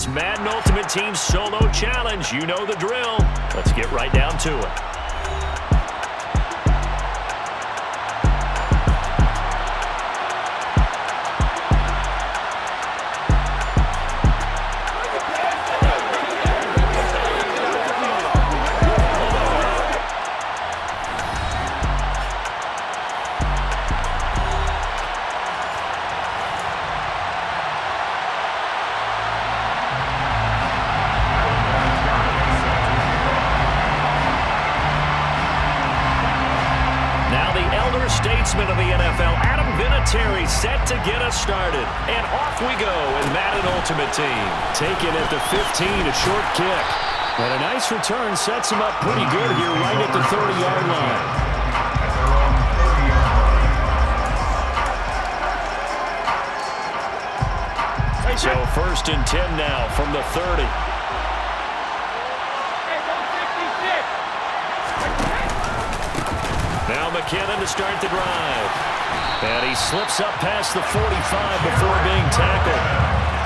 It's Madden Ultimate Team Solo Challenge. You know the drill. Let's get right down to it. Statesman of the NFL, Adam Vinatieri, set to get us started. And off we go in Madden Ultimate Team. Taken at the 15, a short kick. And a nice return sets him up pretty good here right at the 30-yard line. So 1st and 10 now from the 30. Now McKinnon to start the drive. And he slips up past the 45 before being tackled.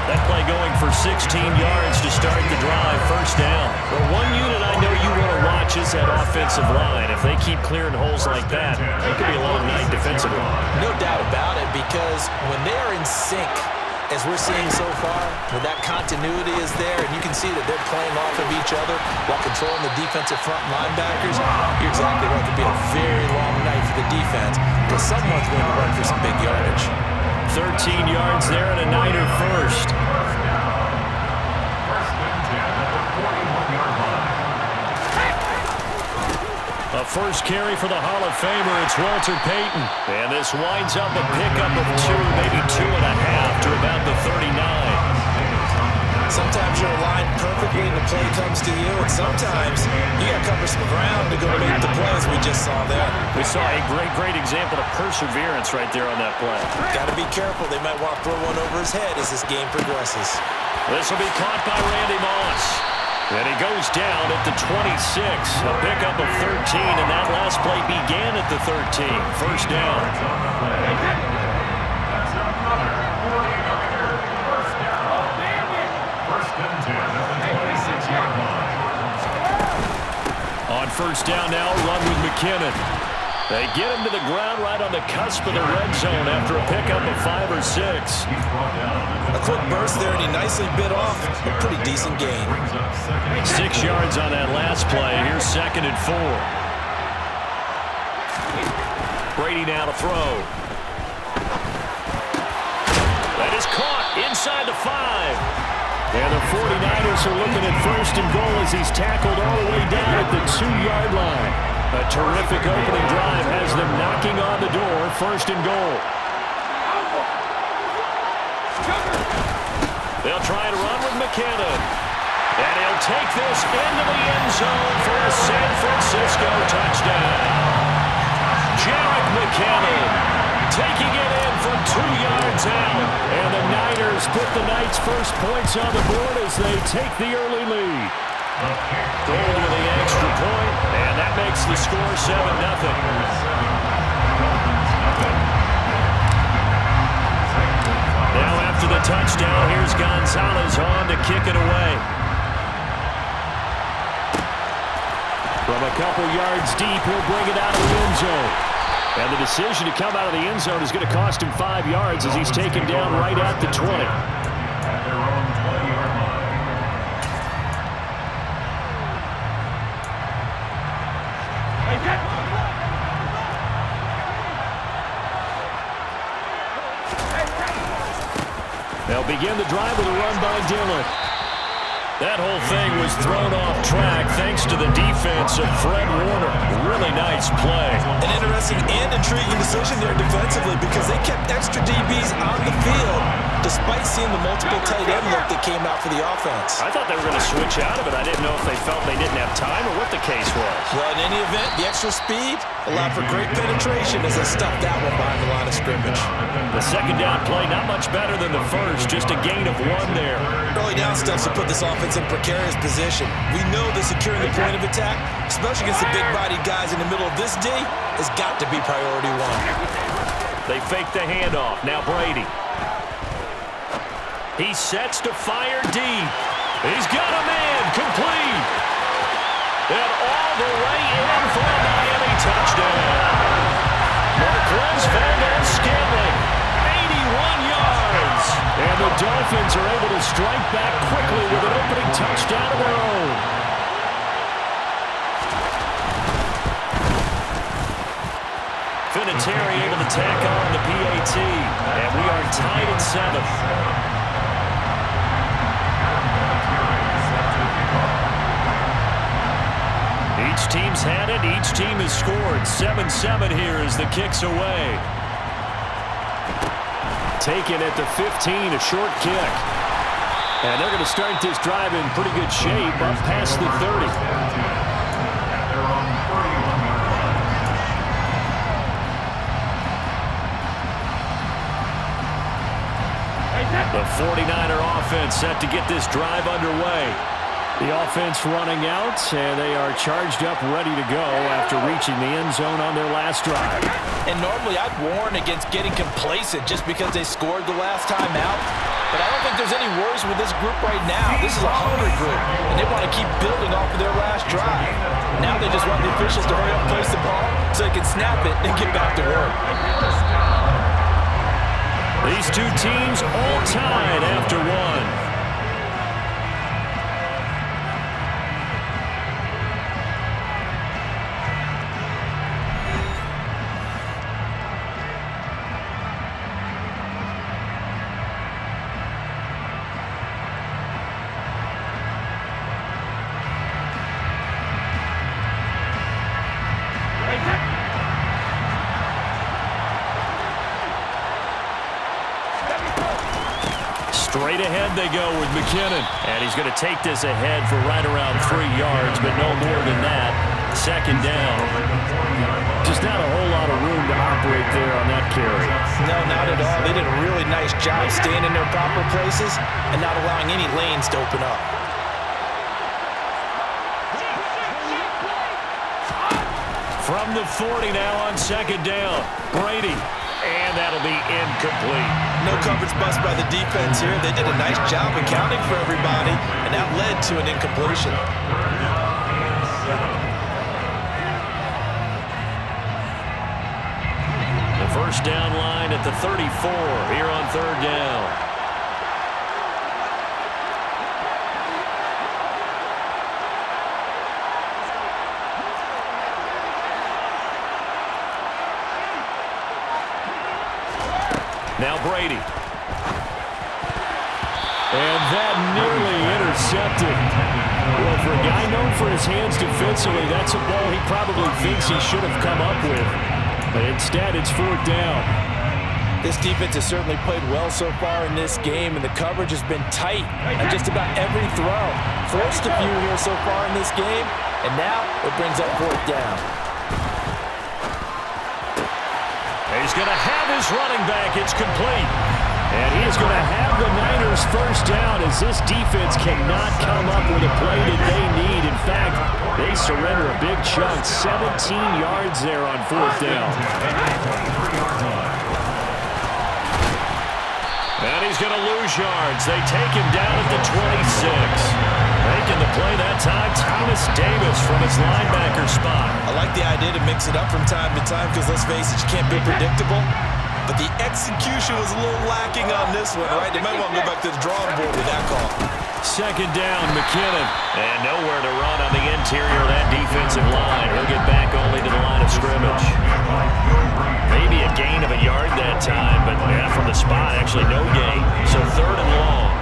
That play going for 16 yards to start the drive. First down. Well, one unit I know you want to watch is that offensive line. If they keep clearing holes like that, it could be a long night defensively. No doubt about it, because when they're in sync, as we're seeing so far, when that continuity is there, and you can see that they're playing off of each other while controlling the defensive front linebackers, you're exactly right. It could be a very long night for the defense, because someone's going to run for some big yardage. 13 yards there and a Niner first. A first carry for the Hall of Famer, it's Walter Payton. And this winds up a pickup of 2, maybe 2.5 to about the 39. Sometimes you're aligned perfectly and the play comes to you, and sometimes you got to cover some ground to go make the plays we just saw there. We saw a great example of perseverance right there on that play. Got to be careful. They might want to throw one over his head as this game progresses. This will be caught by Randy Moss. And he goes down at the 26, a pickup of 13, and that last play began at the 13. First down. On first down now, run with McKinnon. They get him to the ground right on the cusp of the red zone after a pickup of 5 or 6. A quick burst there, and he nicely bit off a pretty decent gain. 6 yards on that last play. Here's 2nd and 4. Brady now to throw. That is caught inside the 5. And the 49ers are looking at 1st and goal as he's tackled all the way down at the 2-yard line. A terrific opening drive has them knocking on the door. 1st and goal. They'll try to run with McKinnon. And he'll take this into the end zone for a San Francisco touchdown. Jarek McKinnon taking it in from 2 yards out. And the Niners put the night's first points on the board as they take the early lead. Goal with the extra point, and that makes the score 7-0. Now after the touchdown, here's Gonzalez on to kick it away. From a couple yards deep, he'll bring it out of the end zone. And the decision to come out of the end zone is going to cost him 5 yards as he's taken down right at the 20. They'll begin the drive with a run by Dillon. That whole thing was thrown off track thanks to the defense of Fred Warner. Really nice play. An interesting and intriguing decision there defensively because they kept extra DBs on the field despite seeing the multiple tight end look that came out for the offense. I thought they were going to switch out of it. I didn't know if they felt they didn't have time or what the case was. Well, in any event, the extra speed allowed for great penetration as they stuffed that one behind the line of scrimmage. The second down play not much better than the first, just a gain of 1 there. Early down steps will put this offense in precarious position. We know that securing the point of attack, especially against the big-bodied guys in the middle of this D, has got to be priority 1. They fake the handoff. Now Brady. He sets to fire deep. He's got a man, complete. And all the way in for a Miami touchdown. Marquez Valdez-Scantling, 81 yards. And the Dolphins are able to strike back quickly with an opening touchdown of their own. Vinatieri able to tack on the PAT. And we are tied at 7. Each team's had it. Each team has scored. 7-7 here as the kick's away. Taken at the 15, a short kick. And they're going to start this drive in pretty good shape up past the 30. The 49er offense set to get this drive underway. The offense running out, and they are charged up, ready to go after reaching the end zone on their last drive. And normally I'd warn against getting complacent just because they scored the last time out. But I don't think there's any worries with this group right now. This is a hungry group, and they want to keep building off of their last drive. Now they just want the officials to hurry up and place the ball so they can snap it and get back to work. These two teams all tied after one. Straight ahead they go with McKinnon. And he's going to take this ahead for right around 3 yards, but no more than that. Second down. Just not a whole lot of room to operate there on that carry. No, not at all. They did a really nice job staying in their proper places and not allowing any lanes to open up. From the 40 now on second down. Brady. And that'll be incomplete. No coverage bust by the defense here. They did a nice job accounting for everybody, and that led to an incompletion. The first down line at the 34 here on third down. Now Brady. And that nearly intercepted. Well, for a guy known for his hands defensively, that's a ball he probably thinks he should have come up with. But instead, it's fourth down. This defense has certainly played well so far in this game, and the coverage has been tight on just about every throw. Forced a few here so far in this game, and now it brings up fourth down. He's going to have his running back. It's complete. And he is going to have the Niners first down as this defense cannot come up with a play that they need. In fact, they surrender a big chunk. 17 yards there on fourth down. And he's going to lose yards. They take him down at the 26. Making the play that time, Thomas Davis from his linebacker spot. I like the idea to mix it up from time to time because, let's face it, you can't be predictable. But the execution was a little lacking on this one, right? They might want to go back to the drawing board with that call. Second down, McKinnon. And nowhere to run on the interior of that defensive line. He'll get back only to the line of scrimmage. Maybe a gain of a yard that time, but yeah, from the spot, actually no gain. So third and long.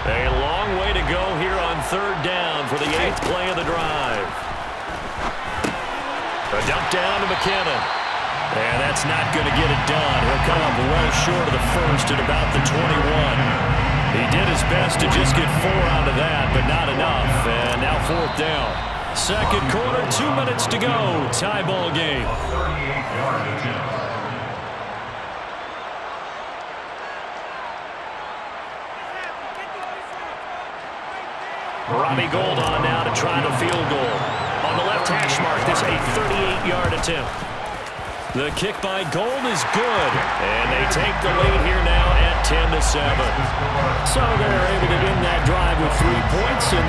A long way to go here on third down for the 8th play of the drive. A dump down to McKinnon. And that's not going to get it done. He'll come up well short of the first at about the 21. He did his best to just get 4 out of that, but not enough. And now fourth down. Second quarter, 2 minutes to go. Tie ball game. Robbie Gould on now to try the field goal. On the left hash mark, this a 38-yard attempt. The kick by Gould is good, and they take the lead here now at 10-7. So they're able to end that drive with 3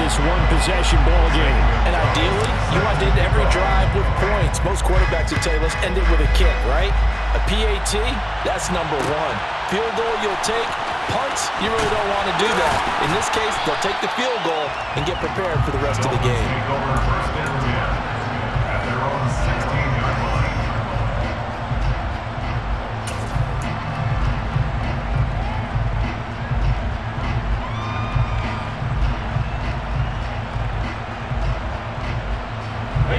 this one-possession ball game. And ideally, you want to end every drive with points. Most quarterbacks would tell you, let's end it with a kick, right? A PAT, that's number one. Field goal you'll take. Punts, you really don't want to do that. In this case, they'll take the field goal and get prepared for the rest of the game.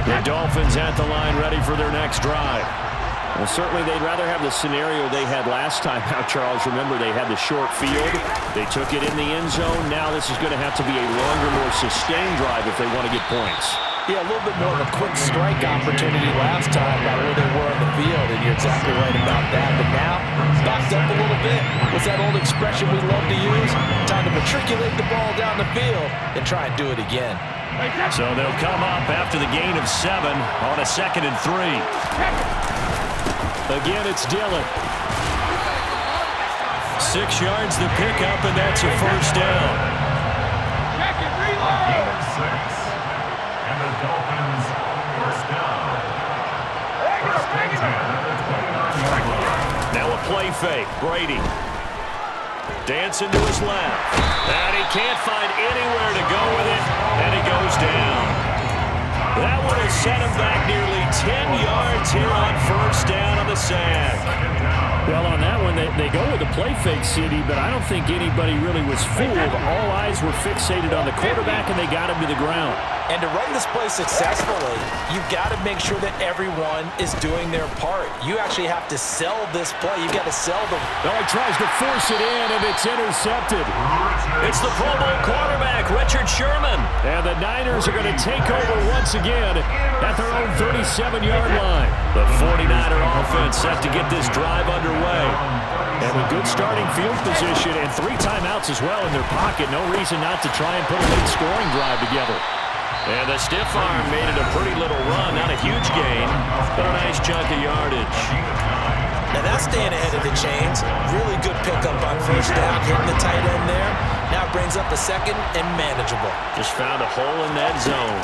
The Dolphins at the line ready for their next drive. Well, certainly they'd rather have the scenario they had last time out, Charles. Remember, they had the short field. They took it in the end zone. Now this is going to have to be a longer, more sustained drive if they want to get points. Yeah, a little bit more of a quick strike opportunity last time by where they were on the field, and you're exactly right about that. But now, backed up a little bit. What's that old expression we love to use? Time to matriculate the ball down the field and try and do it again. So they'll come up after the gain of 7 on a 2nd and 3. Again, it's Dillon. 6 yards the pickup, and that's a first down. Gain of 6. And the Dolphins first down. First and 10 at the 29-yard line. Now a play fake. Brady. Dancing to his left. And he can't find anywhere to go with it, and he goes down. That would have set him back nearly 10 yards here on first down on the sack. Well, on that one, they go with the play fake, CD, but I don't think anybody really was fooled. All eyes were fixated on the quarterback, and they got him to the ground. And to run this play successfully, you've got to make sure that everyone is doing their part. You actually have to sell this play. You've got to sell them. Oh, he tries to force it in, and it's intercepted. It's the Pro Bowl quarterback, Richard Sherman. And the Niners are going to take over once again at their own 37-yard line. The 49er offense set to get this drive underway. And a good starting field position and 3 timeouts as well in their pocket. No reason not to try and put a late scoring drive together. And the stiff arm made it a pretty little run. Not a huge gain, but a nice chunk of yardage. Now that's staying ahead of the chains. Really good pickup on first down, hitting the tight end there. Now it brings up a 2nd and manageable. Just found a hole in that zone.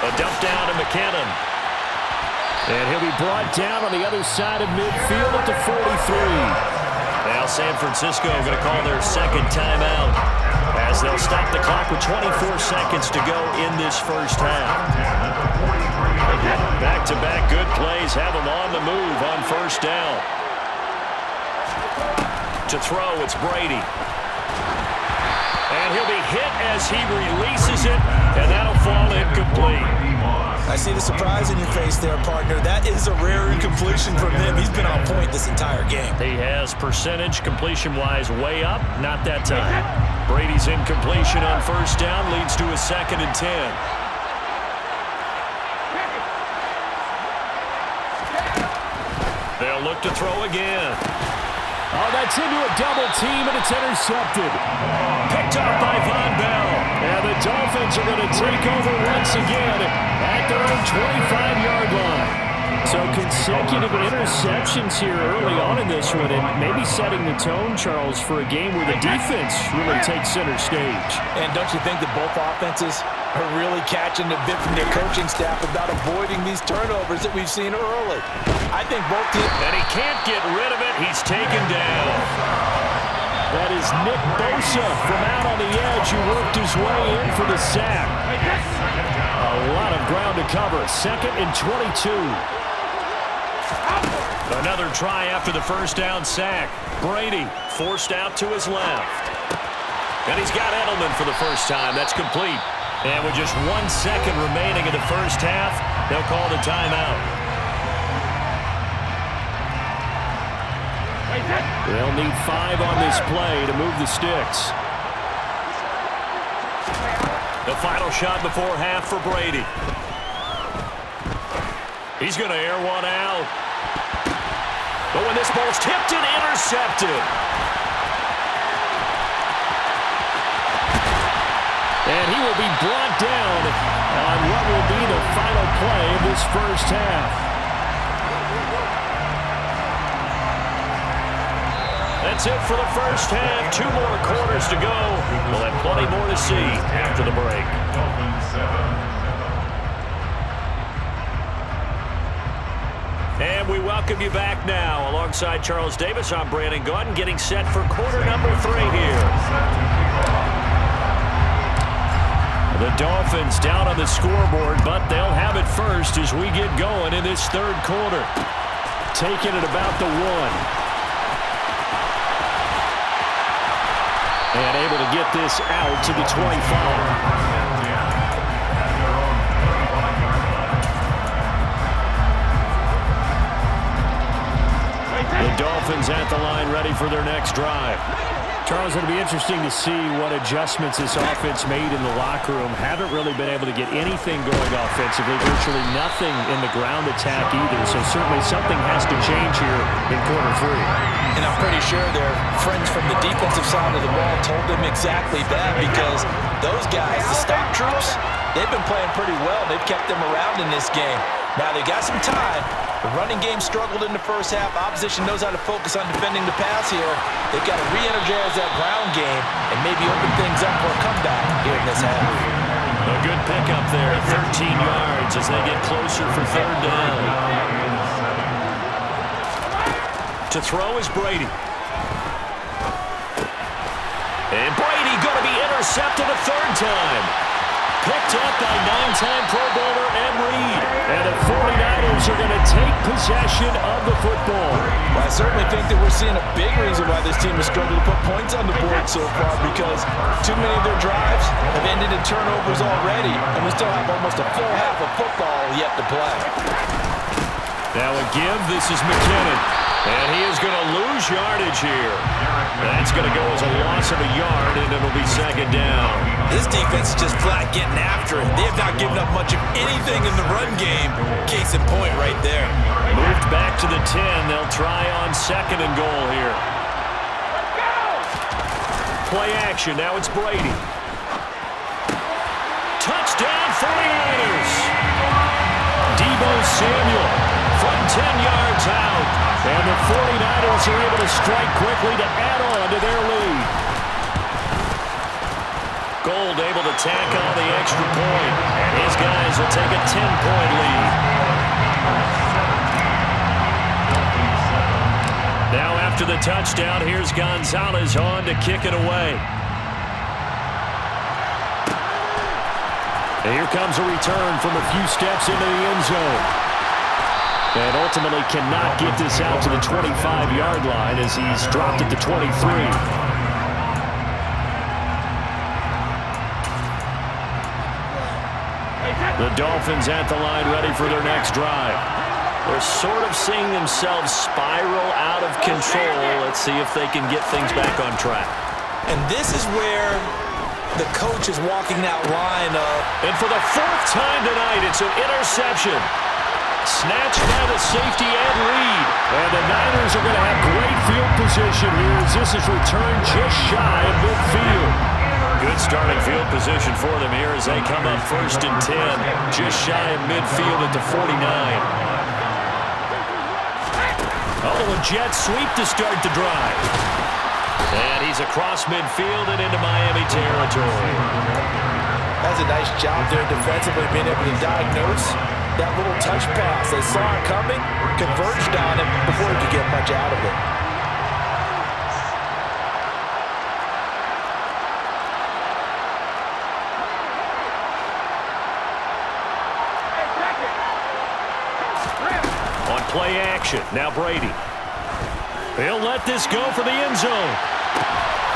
A dump down to McKinnon. And he'll be brought down on the other side of midfield at the 43. Now San Francisco going to call their 2nd timeout as they'll stop the clock with 24 seconds to go in this first half. Back-to-back good plays have them on the move on first down. To throw, it's Brady. And he'll be hit as he releases it, and that'll fall incomplete. I see the surprise in your face there, partner. That is a rare incompletion from him. He's been on point this entire game. He has percentage completion-wise way up, not that time. Brady's incompletion on first down leads to a 2nd and 10. They'll look to throw again. Oh, that's into a double team, and it's intercepted. Picked off by Von Bell. And the Dolphins are going to take over once again at their own 25-yard line. So consecutive interceptions here early on in this one, and maybe setting the tone, Charles, for a game where the defense really takes center stage. And don't you think that both offenses are really catching the bit from their coaching staff about avoiding these turnovers that we've seen early? I think both teams... And he can't get rid of it. He's taken down. That is Nick Bosa from out on the edge who worked his way in for the sack. A lot of ground to cover. 2nd and 22. Another try after the first down sack. Brady forced out to his left. And he's got Edelman for the first time. That's complete. And with just 1 second remaining in the first half, they'll call the timeout. They'll need 5 on this play to move the sticks. The final shot before half for Brady. He's going to air one out. But when this ball's tipped and intercepted. And he will be brought down on what will be the final play of this first half. That's it for the first half. 2 more quarters to go. We'll have plenty more to see after the break. Dolphins 7. And we welcome you back now. Alongside Charles Davis, I'm Brandon Gaudin, getting set for quarter number 3 here. The Dolphins down on the scoreboard, but they'll have it first as we get going in this third quarter. Taking it about the 1. And able to get this out to the 25. The Dolphins at the line ready for their next drive. Charles, it'll be interesting to see what adjustments this offense made in the locker room. Haven't really been able to get anything going offensively, virtually nothing in the ground attack either. So certainly something has to change here in quarter 3. And I'm pretty sure their friends from the defensive side of the ball told them exactly that, because those guys, the stop troops, they've been playing pretty well. They've kept them around in this game. Now they got some time. The running game struggled in the first half. Opposition knows how to focus on defending the pass here. They've got to re-energize that ground game and maybe open things up for a comeback here in this half. A good pickup there, 13 yards as they get closer for third down. To throw is Brady. And Brady going to be intercepted a third time. Picked up by 9-time Pro Bowler Ed Reed. And the 49ers are going to take possession of the football. Well, I certainly think that we're seeing a big reason why this team has struggled to put points on the board so far, because too many of their drives have ended in turnovers already, and we still have almost a full half of football yet to play. Now a give, this is McKinnon. And he is going to lose yardage here. That's going to go as a loss of a yard, and it'll be second down. This defense is just flat getting after it. They have not given up much of anything in the run game. Case in point right there. Moved back to the 10. They'll try on second and goal here. Play action. Now it's Brady. Touchdown 49ers. Deebo Samuel from 10 yards out. And the 49ers are able to strike quickly to add on to their lead. Gold able to tack on the extra point. And his guys will take a 10-point lead. Now after the touchdown, here's Gonzalez on to kick it away. And here comes a return from a few steps into the end zone. And ultimately cannot get this out to the 25-yard line as he's dropped at the 23. The Dolphins at the line ready for their next drive. They're sort of seeing themselves spiral out of control. Let's see if they can get things back on track. And this is where the coach is walking that line of... And for the 4th time tonight, it's an interception. Snatched by the safety Ed Reed. And the Niners are going to have great field position here as this is returned just shy of midfield. Good starting field position for them here as they come up 1st and 10. Just shy of midfield at the 49. Although a jet sweep to start the drive. And he's across midfield and into Miami territory. That's a nice job there defensively, being able to diagnose that little touch pass. They saw it coming, converged on him before he could get much out of it. On play action, now Brady. He'll let this go for the end zone.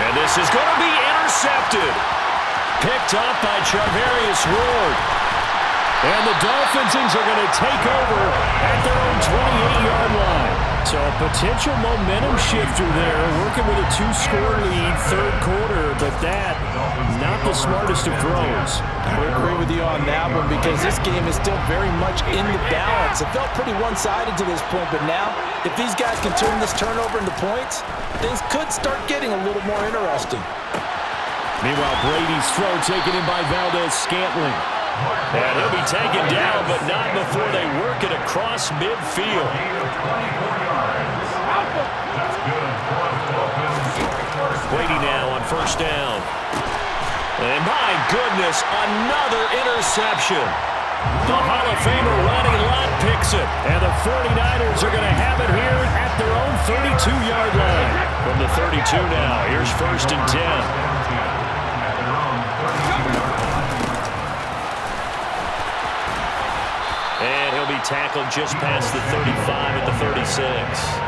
And this is going to be intercepted. Picked up by Charvarius Ward. And the Dolphins are going to take over at their own 28-yard line. So a potential momentum shifter there, working with a 2-score lead, third quarter, but that, not the smartest of throws. I would agree with you on that one because this game is still very much in the balance. It felt pretty one-sided to this point, but now, if these guys can turn this turnover into points, things could start getting a little more interesting. Meanwhile, Brady's throw taken in by Valdez-Scantling. And he'll be taken down, but not before they work it across midfield. That's good for the Dolphins. Brady now on first down. And my goodness, another interception. The Hall of Famer Ronnie Lott picks it. And the 49ers are going to have it here at their own 32-yard line. From the 32 now, here's first and 10. And he'll be tackled just past the 35 at the 36.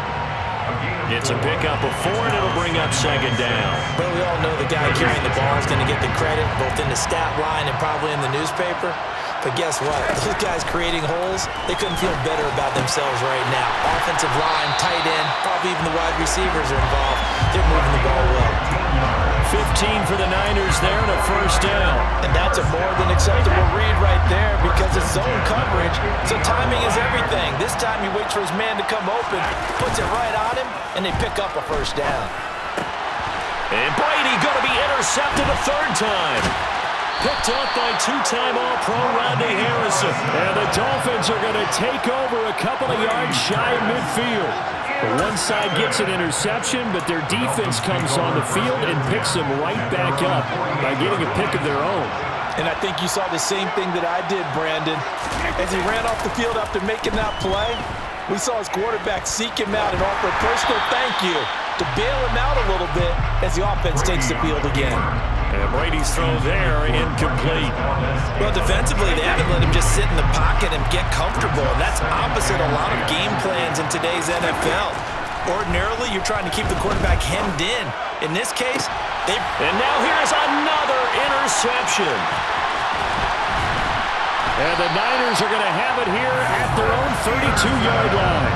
It's a pickup of 4, and it'll bring up second down. Well, we all know the guy carrying the ball is going to get the credit, both in the stat line and probably in the newspaper. But guess what? Those guys creating holes, they couldn't feel better about themselves right now. Offensive line, tight end, probably even the wide receivers are involved. They're moving the ball well. 15 for the Niners there and a first down. And that's a more than acceptable read right there because it's zone coverage, so timing is everything. This time he waits for his man to come open, puts it right on him, and they pick up a first down. And Brady going to be intercepted a third time. Picked up by two-time All-Pro Rodney Harrison. And the Dolphins are going to take over a couple of yards shy of midfield. The one side gets an interception, but their defense comes on the field and picks them right back up by getting a pick of their own. And I think you saw the same thing that I did, Brandon. As he ran off the field after making that play, we saw his quarterback seek him out and offer a personal thank you to bail him out a little bit as the offense takes the field again. And Brady's throw there, incomplete. Well, defensively, they haven't let him just sit in the pocket and get comfortable, and that's opposite a lot of game plans in today's NFL. Ordinarily, you're trying to keep the quarterback hemmed in. In this case, And now here's another interception. And the Niners are going to have it here at their own 32-yard line.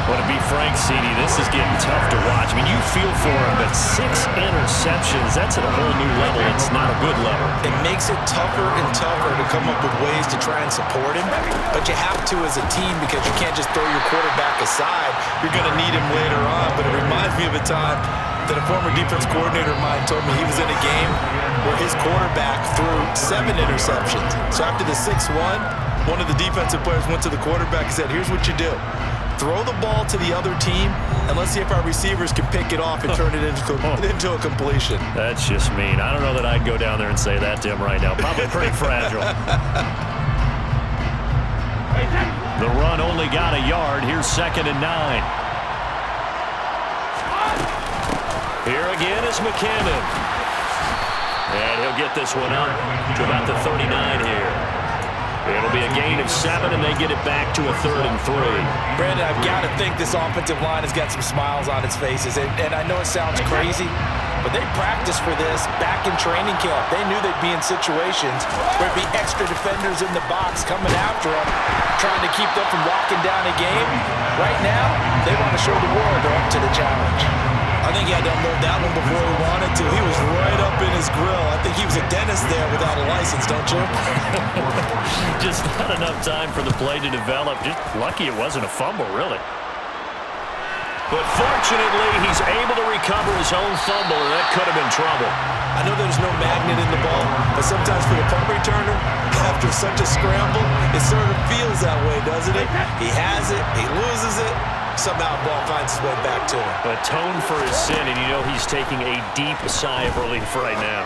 Well, to be frank, CD, this is getting tough to watch. I mean, you feel for him, but 6 interceptions, that's at a whole new level. It's not a good level. It makes it tougher and tougher to come up with ways to try and support him, but you have to as a team because you can't just throw your quarterback aside. You're going to need him later on, but it reminds me of a time that a former defense coordinator of mine told me he was in a game where his quarterback threw 7 interceptions. So after the 6-1, one of the defensive players went to the quarterback and said, here's what you do. Throw the ball to the other team, and let's see if our receivers can pick it off and turn it into a completion. That's just mean. I don't know that I'd go down there and say that to him right now. Probably pretty fragile. The run only got a yard. Here's second and 9. Here again is McKinnon. And he'll get this one up to about the 39 here. It'll be a gain of 7, and they get it back to a 3rd and 3. Brandon, I've got to think this offensive line has got some smiles on its faces. And I know it sounds crazy, but they practiced for this back in training camp. They knew they'd be in situations where there'd be extra defenders in the box coming after them, trying to keep them from locking down a game. Right now, they want to show the world they're up to the challenge. I think he had to unload that one before he wanted to. He was right up in his grill. I think he was a dentist there without a license, don't you? Just not enough time for the play to develop. Just lucky it wasn't a fumble, really. But fortunately, he's able to recover his own fumble, and that could have been trouble. I know there's no magnet in the ball, but sometimes for the punt returner, after such a scramble, it sort of feels that way, doesn't it? He has it, he loses it. Somehow the ball finds its way back to him. Atone for his sin, and you know he's taking a deep sigh of relief right now.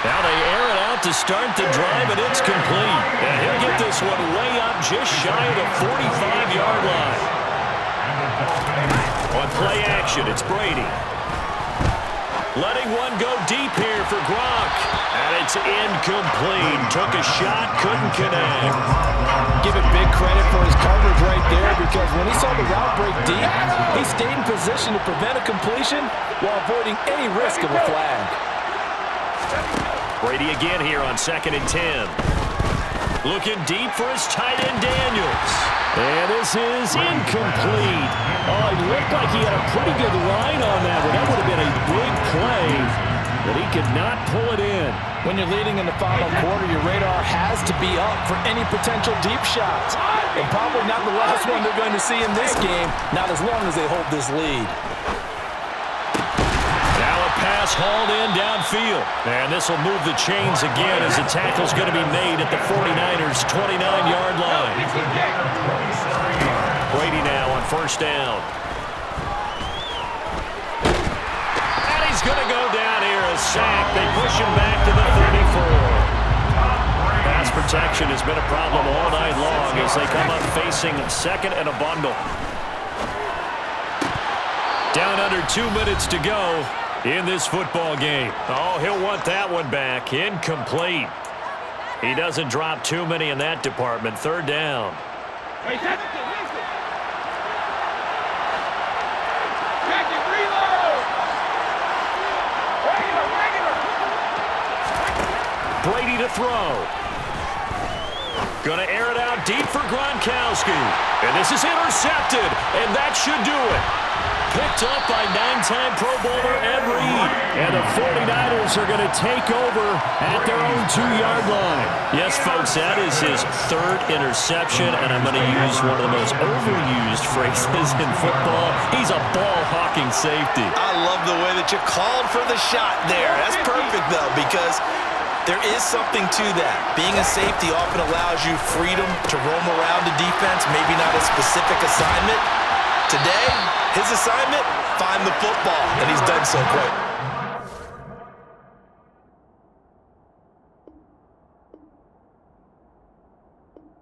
Now they air it out to start the drive, and it's complete. And he'll get this one way up just shy of the 45-yard line. On play action, it's Brady. Letting one go deep here for Gronk. And it's incomplete. Took a shot, couldn't connect. Give it big credit for his coverage right there because when he saw the route break deep, he stayed in position to prevent a completion while avoiding any risk of a flag. Brady again here on 2nd and 10. Looking deep for his tight end, Daniels. And this is incomplete. Oh, it looked like he had a pretty good line on that one. That would have been a big play, but he could not pull it in. When you're leading in the final quarter, your radar has to be up for any potential deep shots. And probably not the last one they're going to see in this game, not as long as they hold this lead. Now a pass hauled in downfield. And this will move the chains again as the tackle's going to be made at the 49ers' 29-yard line. Brady now on first down. sack. They push him back to the 34. Pass protection has been a problem all night long as they come up facing second and a bundle. Down under 2 minutes to go in this football game. Oh, he'll want that one back. Incomplete. He doesn't drop too many in that department. Third down. Brady to throw. Going to air it out deep for Gronkowski. And this is intercepted, and that should do it. Picked up by 9-time Pro Bowler Ed Reed. And the 49ers are going to take over at their own 2-yard line. Yes, folks, that is his third interception, and I'm going to use one of the most overused phrases in football. He's a ball-hawking safety. I love the way that you called for the shot there. That's perfect, though, because there is something to that. Being a safety often allows you freedom to roam around the defense, maybe not a specific assignment. Today, his assignment, find the football, and he's done so great.